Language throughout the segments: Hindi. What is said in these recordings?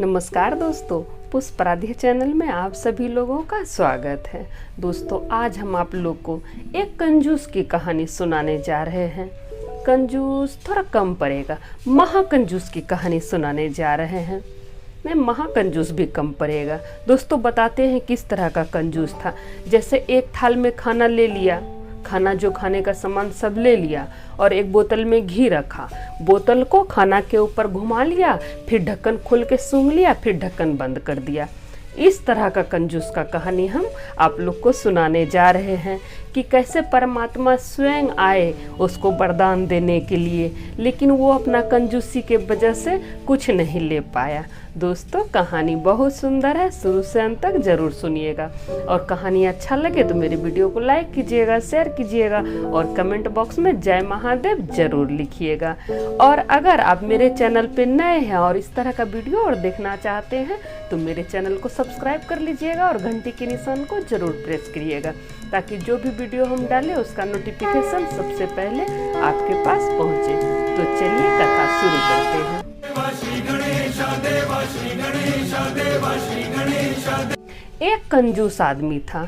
नमस्कार दोस्तों, पुष्पराध्या चैनल में आप सभी लोगों का स्वागत है। दोस्तों, आज हम आप लोग को एक कंजूस की कहानी सुनाने जा रहे हैं। कंजूस थोड़ा कम पड़ेगा, महाकंजूस की कहानी सुनाने जा रहे हैं। नहीं, महाकंजूस भी कम पड़ेगा। दोस्तों, बताते हैं किस तरह का कंजूस था। जैसे एक थाल में खाना ले लिया, खाना जो खाने का सामान सब ले लिया और एक बोतल में घी रखा। बोतल को खाना के ऊपर घुमा लिया, फिर ढक्कन खोल के सूंघ लिया, फिर ढक्कन बंद कर दिया। इस तरह का कंजूस का कहानी हम आप लोग को सुनाने जा रहे हैं कि कैसे परमात्मा स्वयं आए उसको वरदान देने के लिए, लेकिन वो अपना कंजूसी के वजह से कुछ नहीं ले पाया। दोस्तों, कहानी बहुत सुंदर है, शुरू से अंत तक जरूर सुनिएगा। और कहानी अच्छा लगे तो मेरे वीडियो को लाइक कीजिएगा, शेयर कीजिएगा और कमेंट बॉक्स में जय महादेव जरूर लिखिएगा। और अगर आप मेरे चैनल पे नए हैं और इस तरह का वीडियो और देखना चाहते हैं तो मेरे चैनल को सब्सक्राइब कर लीजिएगा और घंटी के निशान को जरूर प्रेस करिएगा, ताकि जो भी वीडियो हम डालें उसका नोटिफिकेशन सबसे पहले आपके पास पहुंचे। तो चलिए कथा शुरू करते हैं। एक कंजूस आदमी था।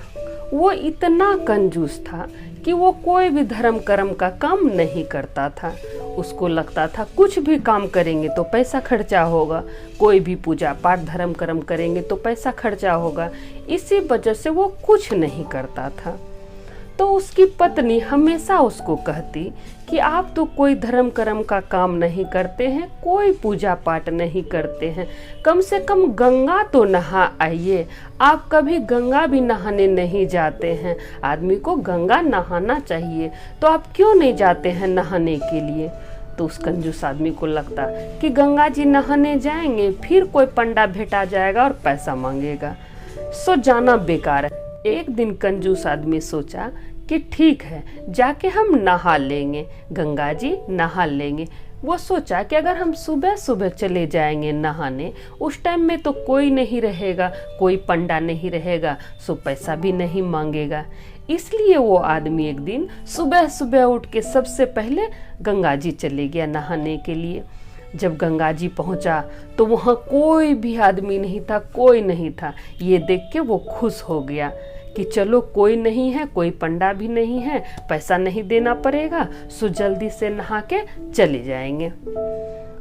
वो इतना कंजूस था कि वो कोई भी धर्म कर्म का काम नहीं करता था। उसको लगता था कुछ भी काम करेंगे तो पैसा खर्चा होगा, कोई भी पूजा पाठ धर्म कर्म करेंगे तो पैसा खर्चा होगा। इसी वजह से वो कुछ नहीं करता था। तो उसकी पत्नी हमेशा उसको कहती कि आप तो कोई धर्म कर्म का काम नहीं करते हैं, कोई पूजा पाठ नहीं करते हैं, कम से कम गंगा तो नहा आइए। आप कभी गंगा भी नहाने नहीं जाते हैं। आदमी को गंगा नहाना चाहिए, तो आप क्यों नहीं जाते हैं नहाने के लिए? तो उस कंजूस आदमी को लगता कि गंगा जी नहाने जाएंगे, फिर कोई पंडा भेटा जाएगा और पैसा मांगेगा, सो जाना बेकार है। एक दिन कंजूस आदमी सोचा कि ठीक है, जाके हम नहा लेंगे, गंगा जी नहा लेंगे। वो सोचा कि अगर हम सुबह सुबह चले जाएंगे नहाने, उस टाइम में तो कोई नहीं रहेगा, कोई पंडा नहीं रहेगा, सो पैसा भी नहीं मांगेगा। इसलिए वो आदमी एक दिन सुबह सुबह उठ के सबसे पहले गंगा जी चले गया नहाने के लिए। जब गंगा जी पहुंचा तो वहाँ कोई भी आदमी नहीं था, कोई नहीं था। ये देख के वो खुश हो गया कि चलो कोई नहीं है, कोई पंडा भी नहीं है, पैसा नहीं देना पड़ेगा, सो जल्दी से नहा के चले जाएंगे।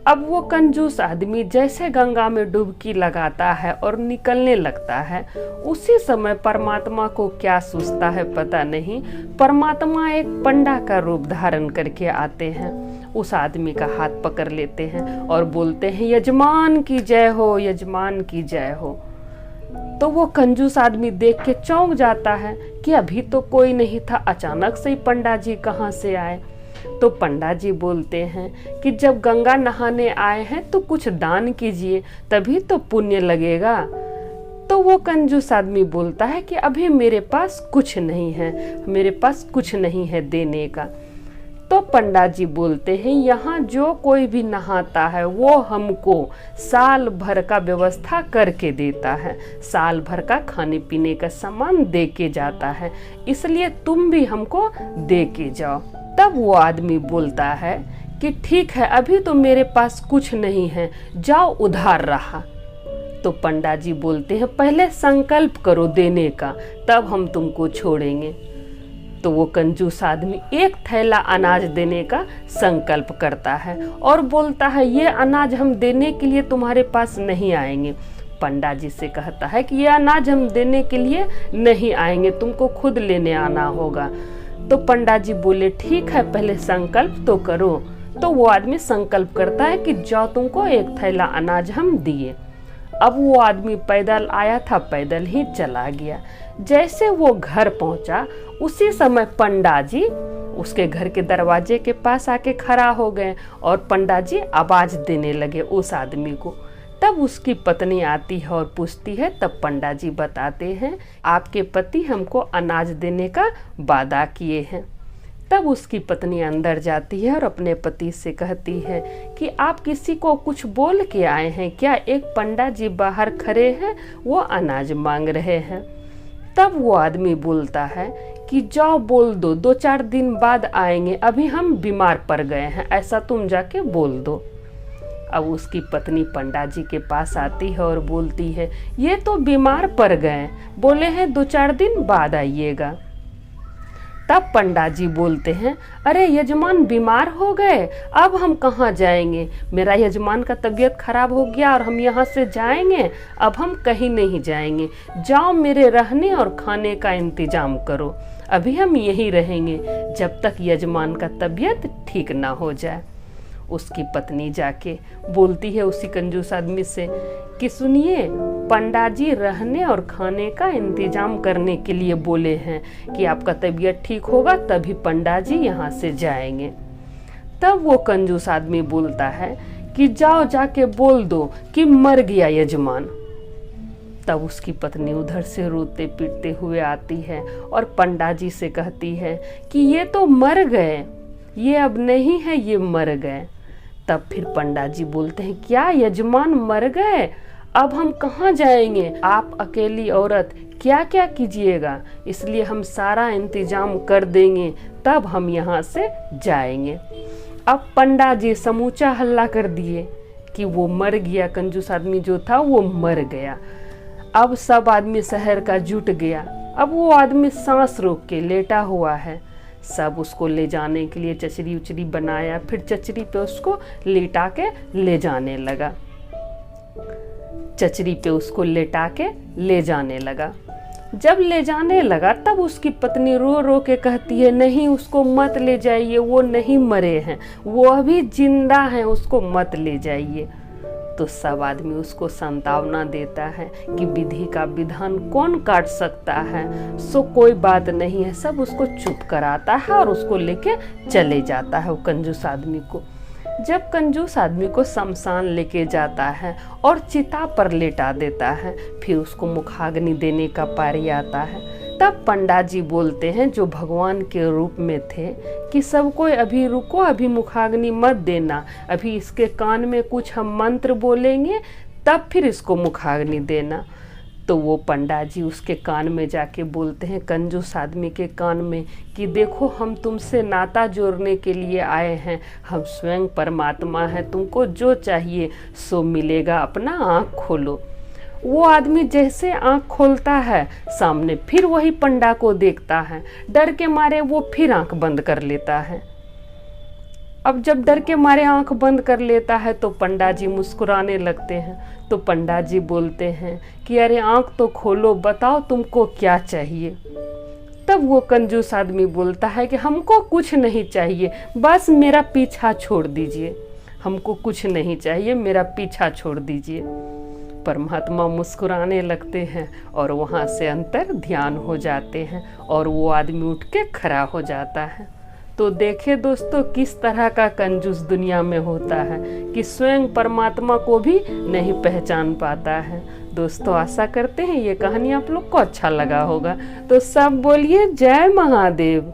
अब वो कंजूस आदमी जैसे गंगा में डुबकी लगाता है और निकलने लगता है, उसी समय परमात्मा को क्या सूझता है पता नहीं, परमात्मा एक पंडा का रूप धारण करके आते हैं। उस आदमी का हाथ पकड़ लेते हैं और बोलते हैं, यजमान की जय हो, यजमान की जय हो। तो वो कंजूस आदमी देख के चौंक जाता है कि अभी तो कोई नहीं था, अचानक से ही पंडा जी कहाँ से आए। तो पंडा जी बोलते हैं कि जब गंगा नहाने आए हैं तो कुछ दान कीजिए, तभी तो पुण्य लगेगा। तो वो कंजूस आदमी बोलता है कि अभी मेरे पास कुछ नहीं है, मेरे पास कुछ नहीं है देने का। तो पंडा जी बोलते हैं, यहाँ जो कोई भी नहाता है वो हमको साल भर का व्यवस्था करके देता है, साल भर का खाने पीने का सामान दे के जाता है, इसलिए तुम भी हमको दे के जाओ। तब वो आदमी बोलता है कि ठीक है, अभी तो मेरे पास कुछ नहीं है, जाओ उधार रहा। तो पंडा जी बोलते हैं, पहले संकल्प करो देने का, तब हम तुमको छोड़ेंगे। तो वो कंजूस आदमी एक थैला अनाज देने का संकल्प करता है और बोलता है, ये अनाज हम देने के लिए तुम्हारे पास नहीं आएंगे। पंडा जी से कहता है कि ये अनाज हम देने के लिए नहीं आएंगे, तुमको खुद लेने आना होगा। तो पंडा जी बोले, ठीक है, पहले संकल्प तो करो। तो वो आदमी संकल्प करता है कि जाओ, तुमको एक थैला अनाज हम दिए। अब वो आदमी पैदल आया था, पैदल ही चला गया। जैसे वो घर पहुंचा, उसी समय पंडा जी उसके घर के दरवाजे के पास आके खड़ा हो गए और पंडा जी आवाज देने लगे उस आदमी को। तब उसकी पत्नी आती है और पूछती है। तब पंडा जी बताते हैं, आपके पति हमको अनाज देने का वादा किए हैं। तब उसकी पत्नी अंदर जाती है और अपने पति से कहती है कि आप किसी को कुछ बोल के आए हैं क्या? एक पंडा जी बाहर खड़े हैं, वो अनाज मांग रहे हैं। तब वो आदमी बोलता है कि जाओ बोल दो, 2-4 दिन बाद आएंगे, अभी हम बीमार पड़ गए हैं, ऐसा तुम जाके बोल दो। अब उसकी पत्नी पंडा जी के पास आती है और बोलती है, ये तो बीमार पड़ गए, बोले हैं 2-4 दिन बाद आइएगा। तब पंडा जी बोलते हैं, अरे यजमान बीमार हो गए, अब हम कहाँ जाएंगे, मेरा यजमान का तबीयत खराब हो गया और हम यहाँ से जाएंगे, अब हम कहीं नहीं जाएंगे, जाओ मेरे रहने और खाने का इंतजाम करो, अभी हम यहीं रहेंगे जब तक यजमान का तबीयत ठीक ना हो जाए। उसकी पत्नी जाके बोलती है उसी कंजूस आदमी से कि सुनिए, पंडा जी रहने और खाने का इंतजाम करने के लिए बोले हैं कि आपका तबीयत ठीक होगा तभी पंडा जी यहाँ से जाएंगे। तब वो कंजूस आदमी बोलता है कि जाओ जाके बोल दो कि मर गया यजमान। तब उसकी पत्नी उधर से रोते पीटते हुए आती है और पंडा जी से कहती है कि ये तो मर गए, ये अब नहीं है, ये मर गए। तब फिर पंडा जी बोलते हैं, क्या यजमान मर गए, अब हम कहाँ जाएंगे, आप अकेली औरत क्या क्या कीजिएगा, इसलिए हम सारा इंतजाम कर देंगे तब हम यहाँ से जाएंगे। अब पंडा जी समूचा हल्ला कर दिए कि वो मर गया, कंजूस आदमी जो था वो मर गया। अब सब आदमी शहर का जुट गया। अब वो आदमी सांस रोक के लेटा हुआ है। सब उसको ले जाने के लिए चचरी उचरी बनाया, फिर चचरी पे उसको लेटा के ले जाने लगा, चचरी पे उसको लेटा के ले जाने लगा। जब ले जाने लगा तब उसकी पत्नी रो रो के कहती है, नहीं उसको मत ले जाइए, वो नहीं मरे हैं, वो अभी जिंदा हैं, उसको मत ले जाइए। तो सब आदमी उसको सांत्वना देता है कि विधि का विधान कौन काट सकता है, सो कोई बात नहीं है, सब उसको चुप कराता है और उसको लेके चले जाता है वो कंजूस आदमी को। जब कंजूस आदमी को शमशान लेके जाता है और चिता पर लेटा देता है, फिर उसको मुखाग्नि देने का पारी आता है। तब पंडा जी बोलते हैं, जो भगवान के रूप में थे, कि सबको अभी रुको, अभी मुखाग्नि मत देना, अभी इसके कान में कुछ हम मंत्र बोलेंगे तब फिर इसको मुखाग्नि देना। तो वो पंडा जी उसके कान में जाके बोलते हैं, कंजूस आदमी के कान में, कि देखो हम तुमसे नाता जोड़ने के लिए आए हैं, हम स्वयं परमात्मा हैं, तुमको जो चाहिए सो मिलेगा, अपना आँख खोलो। वो आदमी जैसे आँख खोलता है, सामने फिर वही पंडा को देखता है। डर के मारे वो फिर आँख बंद कर लेता है। अब जब डर के मारे आंख बंद कर लेता है तो पंडा जी मुस्कुराने लगते हैं। तो पंडा जी बोलते हैं कि अरे आंख तो खोलो, बताओ तुमको क्या चाहिए। तब वो कंजूस आदमी बोलता है कि हमको कुछ नहीं चाहिए, बस मेरा पीछा छोड़ दीजिए, हमको कुछ नहीं चाहिए, मेरा पीछा छोड़ दीजिए। परमात्मा मुस्कुराने लगते हैं और वहाँ से अंतर ध्यान हो जाते हैं और वो आदमी उठ के खड़ा हो जाता है। तो देखे दोस्तों, किस तरह का कंजूस दुनिया में होता है कि स्वयं परमात्मा को भी नहीं पहचान पाता है। दोस्तों, आशा करते हैं ये कहानी आप लोग को अच्छा लगा होगा। तो सब बोलिए जय महादेव।